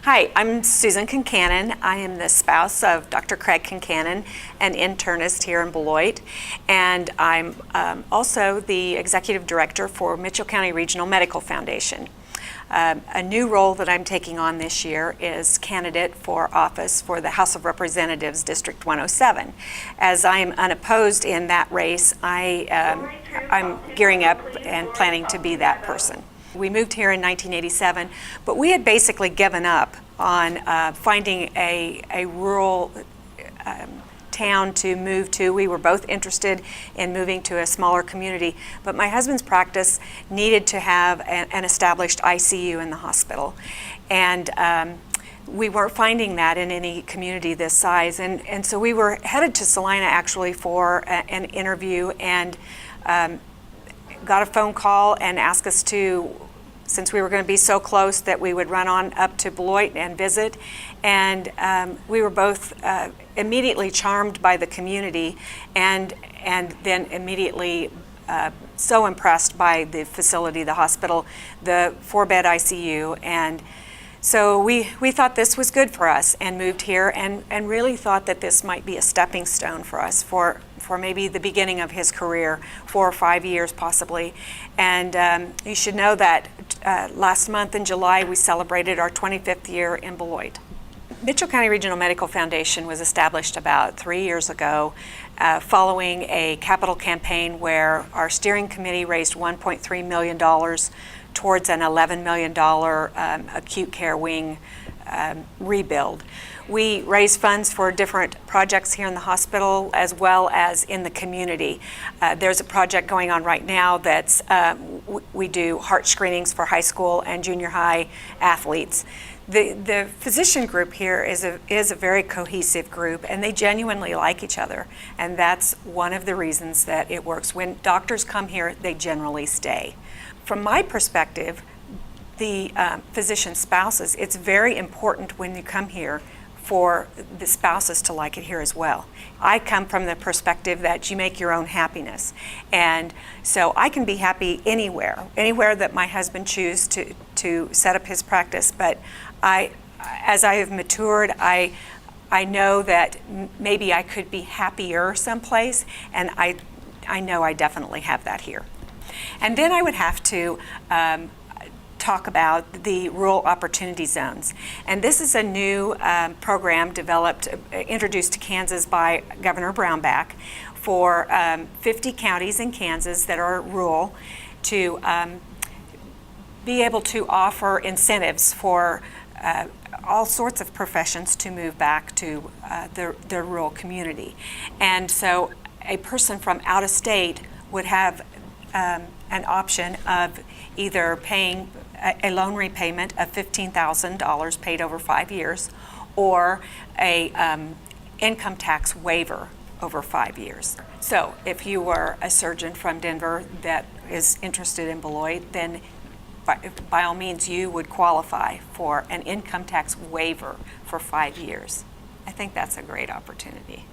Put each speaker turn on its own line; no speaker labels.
Hi, I'm Susan Concannon. I am the spouse of Dr. Craig Concannon, an internist here in Beloit, and I'm also the executive director for Mitchell County Regional Medical Foundation. A new role that I'm taking on this year is candidate for office for the House of Representatives, District 107. As I am unopposed in that race, I'm gearing up and planning to be that person. We moved here in 1987, but we had basically given up on finding a rural town to move to. We were both interested in moving to a smaller community, but my husband's practice needed to have an established ICU in the hospital. And we weren't finding that in any community this size. And so we were headed to Salina actually for an interview, and got a phone call and asked us to, since we were going to be so close, that we would run on up to Beloit and visit. And we were both immediately charmed by the community, and then immediately so impressed by the facility, the hospital, the 4-bed ICU. And so we thought this was good for us and moved here, and really thought that this might be a stepping stone for us for maybe the beginning of his career, 4 or 5 years possibly. And you should know that last month in July we celebrated our 25th year in Beloit. Mitchell County Regional Medical Foundation was established about 3 years ago following a capital campaign where our steering committee raised $1.3 million towards an $11 million acute care wing rebuild. We raise funds for different projects here in the hospital as well as in the community. There's a project going on right now that's we do heart screenings for high school and junior high athletes. The physician group here is a very cohesive group, and they genuinely like each other, and that's one of the reasons that it works. When doctors come here, they generally stay. From my perspective, the physician spouses, it's very important when you come here for the spouses to like it here as well. I come from the perspective that you make your own happiness, and so I can be happy anywhere that my husband chooses to set up his practice. But as I have matured, I know that maybe I could be happier someplace, and I know I definitely have that here. And then I would have to talk about the rural opportunity zones. And this is a new program introduced to Kansas by Governor Brownback for 50 counties in Kansas that are rural, to be able to offer incentives for all sorts of professions to move back to their rural community. And so a person from out of state would have an option of either paying a loan repayment of $15,000 paid over 5 years, or a income tax waiver over 5 years. So if you were a surgeon from Denver that is interested in Beloit, then by all means you would qualify for an income tax waiver for 5 years. I think that's a great opportunity.